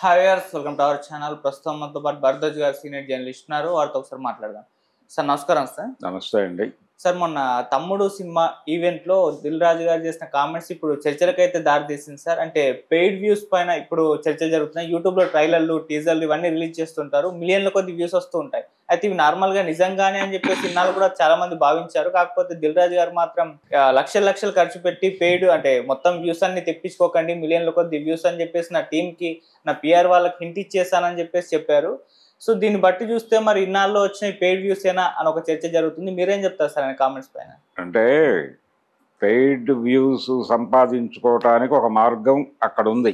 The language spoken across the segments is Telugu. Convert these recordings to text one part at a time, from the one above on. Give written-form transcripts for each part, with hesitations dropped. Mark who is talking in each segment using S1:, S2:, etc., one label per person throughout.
S1: Hi viewers, welcome to our channel. ప్రస్తుతం మనతో పాటు భరద్వాజ్ గారు సీనియర్ జర్నలిస్ట్ ఉన్నారు. వారితో ఒకసారి మాట్లాడదాం. సార్ నమస్కారం. సార్
S2: నమస్తే అండి.
S1: సార్ మొన్న తమ్ముడు సినిమా ఈవెంట్ లో దిల్ రాజు గారు చేసిన కామెంట్స్ ఇప్పుడు చర్చలకైతే దారి తీసింది సార్. అంటే పెయిడ్ వ్యూస్ పైన ఇప్పుడు చర్చలు జరుగుతున్నాయి. యూట్యూబ్ లో ట్రైలర్లు, టీజర్లు ఇవన్నీ రిలీజ్ చేస్తుంటారు. మిలియన్ల కొద్ది వ్యూస్ వస్తూ ఉంటాయి. అయితే ఇవి నార్మల్ గా నిజంగానే అని చెప్పేసి ఇన్నాళ్ళు కూడా చాలా మంది భావించారు. కాకపోతే దిల్ రాజు గారు మాత్రం లక్షలు లక్షలు ఖర్చు పెట్టి పెయిడ్ అంటే మొత్తం వ్యూస్ అన్ని తెప్పించుకోకండి, మిలియన్ల కొద్ది వ్యూస్ అని చెప్పేసి నా టీమ్ కి, నా పిఆర్ వాళ్ళకి హింట్ ఇచ్చేసానని చెప్పేసి చెప్పారు. సో దీన్ని బట్టి చూస్తే మరి ఇన్నాళ్ళు వచ్చిన పెయిడ్ వ్యూస్ ఏనా అని ఒక చర్చ జరుగుతుంది. మీరేం చెప్తారు సార్ ఆయన కామెంట్స్ పైన?
S2: అంటే పెయిడ్ వ్యూస్ సంపాదించుకోవటానికి ఒక మార్గం అక్కడ ఉంది.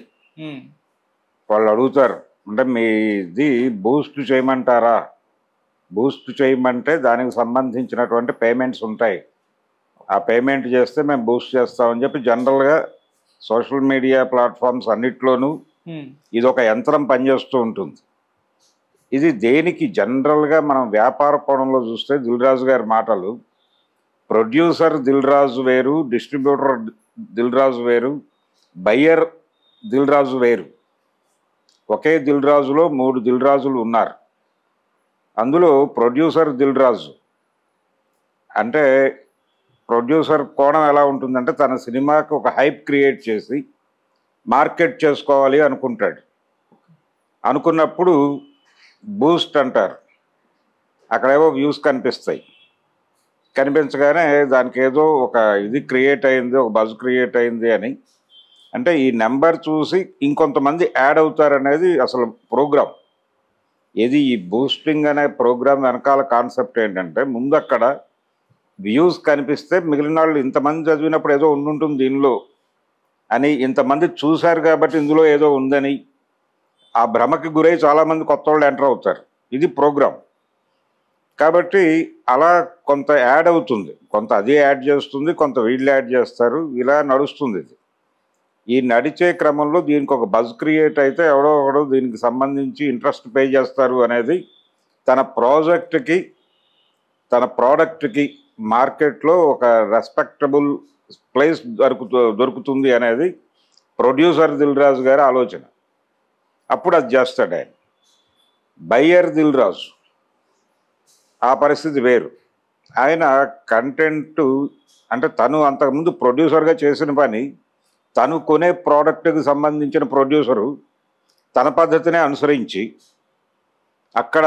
S2: వాళ్ళు అడుగుతారు, అంటే మీది బూస్ట్ చేయమంటారా? బూస్ట్ చేయమంటే దానికి సంబంధించినటువంటి పేమెంట్స్ ఉంటాయి. ఆ పేమెంట్ చేస్తే మేము బూస్ట్ చేస్తామని చెప్పి జనరల్గా సోషల్ మీడియా ప్లాట్ఫామ్స్ అన్నిట్లోనూ ఇది ఒక యంత్రం పనిచేస్తూ ఉంటుంది. ఇది దేనికి జనరల్గా మనం వ్యాపార కోణంలో చూస్తే దిల్ రాజు గారి మాటలు, ప్రొడ్యూసర్ దిల్ రాజు వేరు, డిస్ట్రిబ్యూటర్ దిల్ రాజు వేరు, బయ్యర్ దిల్ రాజు వేరు. ఒకే దిల్ రాజులో 3 దిల్ రాజులు ఉన్నారు. అందులో ప్రొడ్యూసర్ దిల్ రాజు అంటే ప్రొడ్యూసర్ కోణం ఎలా ఉంటుందంటే తన సినిమాకి ఒక హైప్ క్రియేట్ చేసి మార్కెట్ చేసుకోవాలి అనుకుంటాడు. అనుకున్నప్పుడు బూస్ట్ అంటారు. అక్కడేవో వ్యూస్ కనిపిస్తాయి. కనిపించగానే దానికి ఏదో ఒక ఇది క్రియేట్ అయింది, ఒక బజ్ క్రియేట్ అయింది అని, అంటే ఈ నెంబర్ చూసి ఇంకొంతమంది యాడ్ అవుతారనేది అసలు ప్రోగ్రామ్. ఇది ఈ బూస్టింగ్ అనే ప్రోగ్రామ్ వెనకాల కాన్సెప్ట్ ఏంటంటే, ముందు అక్కడ వ్యూస్ కనిపిస్తే మిగిలిన వాళ్ళు ఇంతమంది చదివినప్పుడు ఏదో ఉండుంటుంది దీనిలో అని, ఇంతమంది చూశారు కాబట్టి ఇందులో ఏదో ఉందని ఆ భ్రమకి గురై చాలామంది కొత్త వాళ్ళు ఎంటర్ అవుతారు. ఇది ప్రోగ్రామ్. కాబట్టి అలా కొంత యాడ్ అవుతుంది, కొంత అదే యాడ్ చేస్తుంది, కొంత వీళ్ళు యాడ్ చేస్తారు, ఇలా నడుస్తుంది. ఇది ఈ నడిచే క్రమంలో దీనికి ఒక బజ్ క్రియేట్ అయితే ఎవడో ఒకడో దీనికి సంబంధించి ఇంట్రెస్ట్ పే చేస్తారు అనేది తన ప్రాజెక్ట్కి, తన ప్రోడక్ట్కి మార్కెట్లో ఒక రెస్పెక్టబుల్ ప్లేస్ దొరుకుతుంది అనేది ప్రొడ్యూసర్ దిల్ రాజు గారి ఆలోచన. అప్పుడు అది చేస్తాడు ఆయన. బయ్యర్ దిల్ రాజు ఆ పరిస్థితి వేరు. ఆయన కంటెంట్ అంటే తను అంతకుముందు ప్రొడ్యూసర్గా చేసిన పని, తను కొనే ప్రోడక్ట్కి సంబంధించిన ప్రొడ్యూసరు తన పద్ధతినే అనుసరించి అక్కడ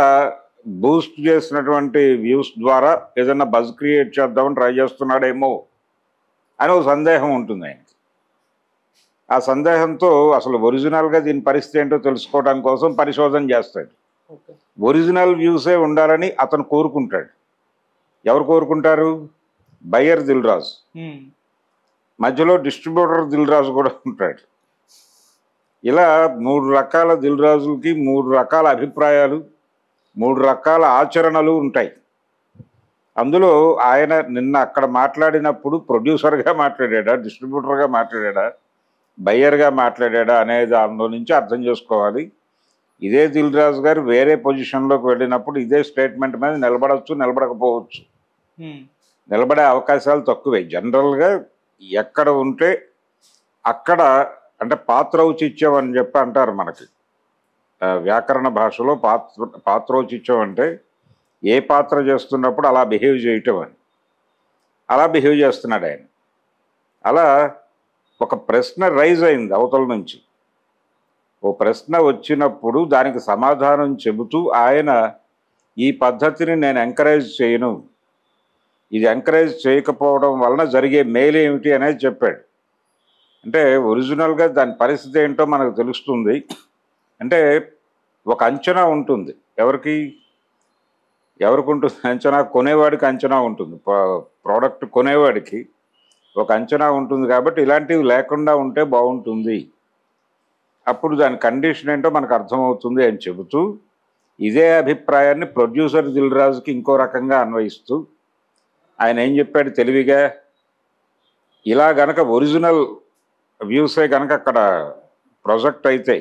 S2: బూస్ట్ చేసినటువంటి వ్యూస్ ద్వారా ఏదైనా బజ్ క్రియేట్ చేద్దామని ట్రై చేస్తున్నాడేమో అని ఒక సందేహం ఉంటుంది ఆయనకి. ఆ సందేహంతో అసలు ఒరిజినల్గా దీని పరిస్థితి ఏంటో తెలుసుకోవడం కోసం పరిశోధన చేస్తాడు. ఒరిజినల్ వ్యూసే ఉండాలని అతను కోరుకుంటాడు. ఎవరు కోరుకుంటారు? బయ్యర్ దిల్ రాజు. మధ్యలో డిస్ట్రిబ్యూటర్ దిల్ రాజు కూడా ఉంటాడు. ఇలా 3 రకాల దిల్ రాజులకి 3 రకాల అభిప్రాయాలు, 3 రకాల ఆచరణలు ఉంటాయి. అందులో ఆయన నిన్న అక్కడ మాట్లాడినప్పుడు ప్రొడ్యూసర్గా మాట్లాడా, డిస్ట్రిబ్యూటర్గా మాట్లాడా, బయ్యర్గా మాట్లాడా అనే దానిలో నుంచి అర్థం చేసుకోవాలి. ఇదే దిల్ రాజు గారు వేరే పొజిషన్లోకి వెళ్ళినప్పుడు ఇదే స్టేట్మెంట్ మీద నిలబడవచ్చు, నిలబడకపోవచ్చు. నిలబడే అవకాశాలు తక్కువే. జనరల్గా ఎక్కడ ఉంటే అక్కడ, అంటే పాత్రౌచిత్యం అని చెప్పి అంటారు మనకి వ్యాకరణ భాషలో. పాత్రౌచిత్యం అంటే ఏ పాత్ర చేస్తున్నప్పుడు అలా బిహేవ్ చేయటం అని. అలా బిహేవ్ చేస్తున్నాడు ఆయన. అలా ఒక ప్రశ్న రైజ్ అయింది అవతల నుంచి. ఓ ప్రశ్న వచ్చినప్పుడు దానికి సమాధానం చెబుతూ ఆయన ఈ పద్ధతిని నేను ఎంకరేజ్ చేయను, ఇది ఎంకరేజ్ చేయకపోవడం వలన జరిగే మేలు ఏమిటి అనేది చెప్పాడు. అంటే ఒరిజినల్గా దాని పరిస్థితి ఏంటో మనకు తెలుస్తుంది. అంటే ఒక అంచనా ఉంటుంది. ఎవరికి ఉంటుంది అంచనా? కొనేవాడికి అంచనా ఉంటుంది. ప్రోడక్ట్ కొనేవాడికి ఒక అంచనా ఉంటుంది. కాబట్టి ఇలాంటివి లేకుండా ఉంటే బాగుంటుంది, అప్పుడు దాని కండిషన్ ఏంటో మనకు అర్థమవుతుంది అని చెబుతూ ఇదే అభిప్రాయాన్ని ప్రొడ్యూసర్ దిల్ రాజుకి ఇంకో రకంగా అన్వయిస్తూ ఆయన ఏం చెప్పాడు తెలివిగా, ఇలా గనక ఒరిజినల్ వ్యూసే కనుక అక్కడ ప్రొజెక్ట్ అయితే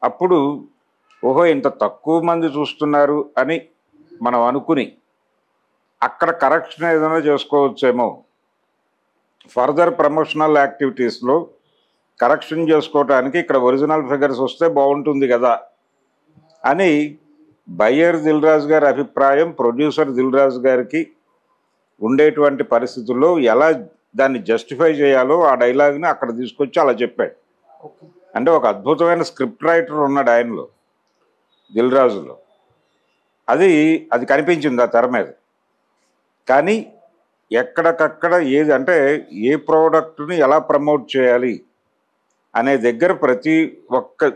S2: అప్పుడు ఓహో ఇంత తక్కువ మంది చూస్తున్నారు అని మనం అనుకుని అక్కడ కరెక్షన్ ఏదైనా చేసుకోవచ్చేమో. ఫర్దర్ ప్రమోషనల్ యాక్టివిటీస్లో కరెక్షన్ చేసుకోవటానికి ఇక్కడ ఒరిజినల్ ఫిగర్స్ వస్తే బాగుంటుంది కదా అని బయ్యర్ దిల్ రాజు గారి అభిప్రాయం ప్రొడ్యూసర్ దిల్ రాజు గారికి ఉండేటువంటి పరిస్థితుల్లో ఎలా దాన్ని జస్టిఫై చేయాలో ఆ డైలాగ్ని అక్కడ తీసుకొచ్చి అలా చెప్పాడు. అంటే ఒక అద్భుతమైన స్క్రిప్ట్ రైటర్ ఉన్నాడు ఆయనలో, దిల్ రాజులో. అది కనిపించింది ఆ తెర మీద. కానీ ఎక్కడికక్కడ ఏది అంటే ఏ ప్రోడక్ట్ని ఎలా ప్రమోట్ చేయాలి అనే దగ్గర ప్రతి ఒక్క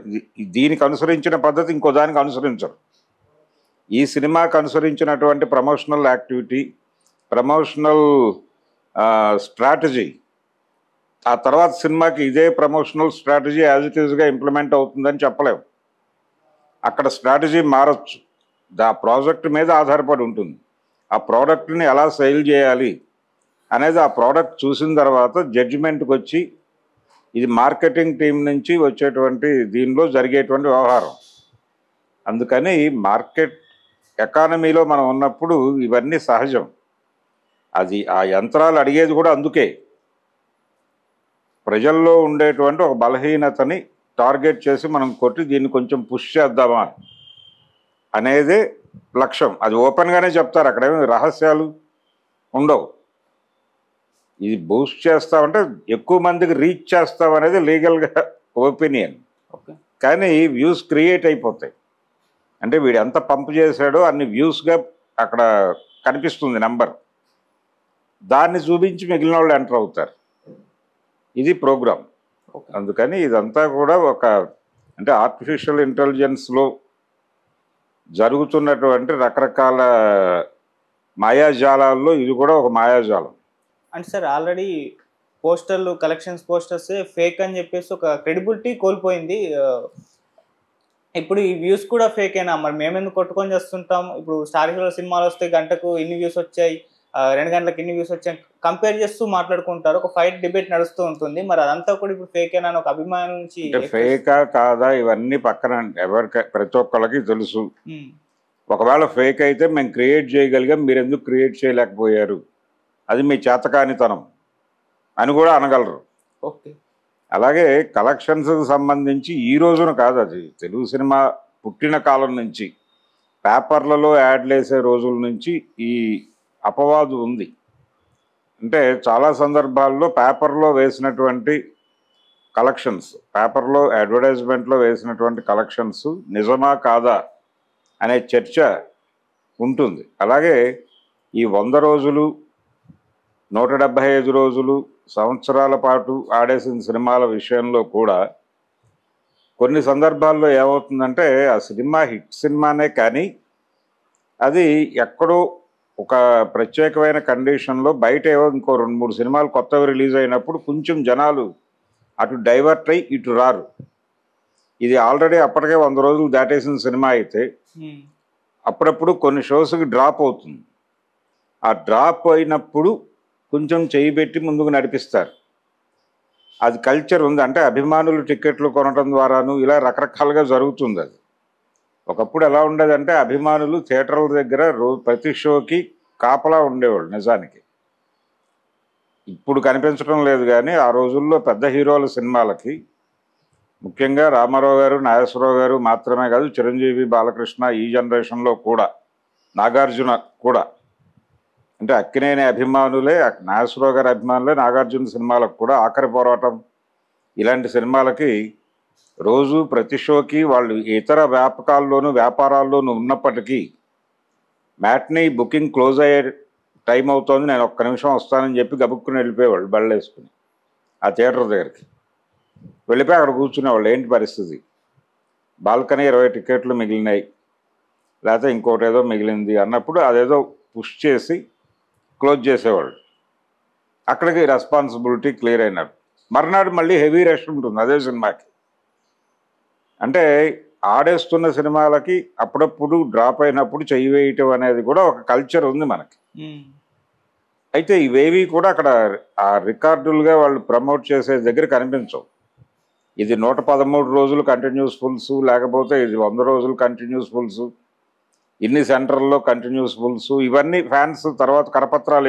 S2: దీనికి అనుసరించిన పద్ధతి ఇంకో దానికి అనుసరించరు. ఈ సినిమాకి అనుసరించినటువంటి ప్రమోషనల్ యాక్టివిటీ, ప్రమోషనల్ స్ట్రాటజీ ఆ తర్వాత సినిమాకి ఇదే ప్రమోషనల్ స్ట్రాటజీ యాజ్ ఇట్ ఈస్గా ఇంప్లిమెంట్ అవుతుందని చెప్పలేము. అక్కడ స్ట్రాటజీ మారచ్చు, ఆ ప్రాజెక్ట్ మీద ఆధారపడి ఉంటుంది. ఆ ప్రోడక్ట్ని ఎలా సేల్ చేయాలి అనేది ఆ ప్రోడక్ట్ చూసిన తర్వాత జడ్జిమెంట్కి వచ్చి ఇది మార్కెటింగ్ టీం నుంచి వచ్చేటువంటి దీనిలో జరిగేటువంటి వ్యవహారం. అందుకని మార్కెట్ ఎకానమీలో మనం ఉన్నప్పుడు ఇవన్నీ సహజం. అది ఆ యంత్రాలు అడిగేది కూడా అందుకే. ప్రజల్లో ఉండేటువంటి ఒక బలహీనతని టార్గెట్ చేసి మనం కొట్టి దీన్ని కొంచెం పుష్ చేద్దామా అనేదే లక్ష్యం. అది ఓపెన్గానే చెప్తారు, అక్కడేమి రహస్యాలు ఉండవు. ఇది బూస్ట్ చేస్తామంటే ఎక్కువ మందికి రీచ్ చేస్తాం అనేది లీగల్గా ఒపీనియన్. కానీ వ్యూస్ క్రియేట్ అయిపోతాయి. అంటే వీడు ఎంత పంప్ చేశాడో అన్ని వ్యూస్గా అక్కడ కనిపిస్తుంది నెంబర్. దాన్ని చూపించి మిగిలిన వాళ్ళు ఎంటర్ అవుతారు. ఇది ప్రోగ్రామ్. అందుకని ఇదంతా కూడా ఒక అంటే ఆర్టిఫిషియల్ ఇంటెలిజెన్స్లో జరుగుతున్నటువంటి రకరకాల మాయాజాలాల్లో ఇది కూడా ఒక మాయాజాలం.
S1: అంటే సార్ ఆల్రెడీ పోస్టర్లు కలెక్షన్స్ పోస్టర్స్ ఫేక్ అని చెప్పేసి ఒక క్రెడిబిలిటీ కోల్పోయింది. ఇప్పుడు ఈ వ్యూస్ కూడా ఫేక్ అయినా మరి మేమెందుకు కొట్టుకొని చేస్తుంటాం. ఇప్పుడు స్టార్ హీరో సినిమాలు వస్తే గంటకు ఇన్ని వ్యూస్ వచ్చాయి, 2 గంటలకు ఇన్ని వ్యూస్ వచ్చాయి కంపేర్ చేస్తూ మాట్లాడుకుంటారు. ఒక ఫైట్ డిబేట్ నడుస్తూ ఉంటుంది. మరి అదంతా కూడా ఇప్పుడు ఫేక్ అయినా ఒక అభిమానం నుంచి
S2: ఫేకా కాదా ఇవన్నీ పక్కన ప్రతి ఒక్కళ్ళకి తెలుసు. ఒకవేళ ఫేక్ అయితే మేము క్రియేట్ చేయగలిగాం, మీరు ఎందుకు క్రియేట్ చేయలేకపోయారు, అది మీ చేతకానితనం అని కూడా అనగలరు.
S1: ఓకే.
S2: అలాగే కలెక్షన్స్కి సంబంధించి ఈ రోజున కాదు, అది తెలుగు సినిమా పుట్టిన కాలం నుంచి పేపర్లలో యాడ్లు వేసే రోజుల నుంచి ఈ అపవాదు ఉంది. అంటే చాలా సందర్భాల్లో పేపర్లో వేసినటువంటి కలెక్షన్స్, పేపర్లో అడ్వర్టైజ్మెంట్లో వేసినటువంటి కలెక్షన్స్ నిజమా కాదా అనే చర్చ ఉంటుంది. అలాగే ఈ 100 రోజులు 175 రోజులు సంవత్సరాల పాటు ఆడేసిన సినిమాల విషయంలో కూడా కొన్ని సందర్భాల్లో ఏమవుతుందంటే ఆ సినిమా హిట్ సినిమానే కానీ అది ఎక్కడో ఒక ప్రత్యేకమైన కండిషన్లో బయట ఏవో ఇంకో 2-3 సినిమాలు కొత్తవి రిలీజ్ అయినప్పుడు కొంచెం జనాలు అటు డైవర్ట్ అయ్యి ఇటు రారు. ఇది ఆల్రెడీ అప్పటికే 100 రోజులు దాటేసిన సినిమా అయితే అప్పుడప్పుడు కొన్ని షోస్కి డ్రాప్ అవుతుంది. ఆ డ్రాప్ అయినప్పుడు కొంచెం చేయి పెట్టి ముందుకు నడిపిస్తారు. అది కల్చర్ ఉంది. అంటే అభిమానులు టికెట్లు కొనడం ద్వారాను ఇలా రకరకాలుగా జరుగుతుంది. అది ఒకప్పుడు ఎలా ఉండేదంటే అభిమానులు థియేటర్ల దగ్గర ప్రతి షోకి కాపలా ఉండేవాళ్ళు. నిజానికి ఇప్పుడు కనిపించడం లేదు, కానీ ఆ రోజుల్లో పెద్ద హీరోల సినిమాలకి ముఖ్యంగా రామారావు గారు, నాగేశ్వరరావు గారు మాత్రమే కాదు, చిరంజీవి, బాలకృష్ణ, ఈ జనరేషన్లో కూడా నాగార్జున కూడా, అంటే అక్కినేని అభిమానులే, నాగేశ్వరరావు గారి అభిమానులే నాగార్జున సినిమాలకు కూడా ఆఖరి పోరాటం ఇలాంటి సినిమాలకి రోజు ప్రతి షోకి వాళ్ళు ఇతర వ్యాపారాల్లోనూ ఉన్నప్పటికీ మ్యాట్నీ బుకింగ్ క్లోజ్ అయ్యే టైం అవుతోంది, నేను ఒక్క నిమిషం వస్తానని చెప్పి గబుక్కుని వెళ్ళిపోయేవాళ్ళు బళ్ళు వేసుకుని ఆ థియేటర్ దగ్గరికి వెళ్ళిపోయి అక్కడ కూర్చునేవాళ్ళు. ఏంటి పరిస్థితి, బాల్కనీ 20 టికెట్లు మిగిలినాయి లేకపోతే ఇంకోటి ఏదో మిగిలింది అన్నప్పుడు అదేదో పుష్ చేసి క్లోజ్ చేసేవాళ్ళు. అక్కడికి రెస్పాన్సిబిలిటీ క్లియర్ అయినాడు. మర్నాడు మళ్ళీ హెవీ రష్ ఉంటుంది అదే సినిమాకి. అంటే ఆడేస్తున్న సినిమాలకి అప్పుడప్పుడు డ్రాప్ అయినప్పుడు చెయ్యి వేయటం అనేది కూడా ఒక కల్చర్ ఉంది మనకి. అయితే ఇవేవి కూడా అక్కడ ఆ రికార్డులుగా వాళ్ళు ప్రమోట్ చేసే దగ్గర కనిపించవు. ఇది 113 రోజులు కంటిన్యూస్ ఫుల్స్, లేకపోతే ఇది 100 రోజులు కంటిన్యూస్ ఫుల్స్, ఇన్ని సెంటర్లో కంటిన్యూస్ ఫుల్స్, ఇవన్నీ ఫ్యాన్స్ తర్వాత కరపత్రాలు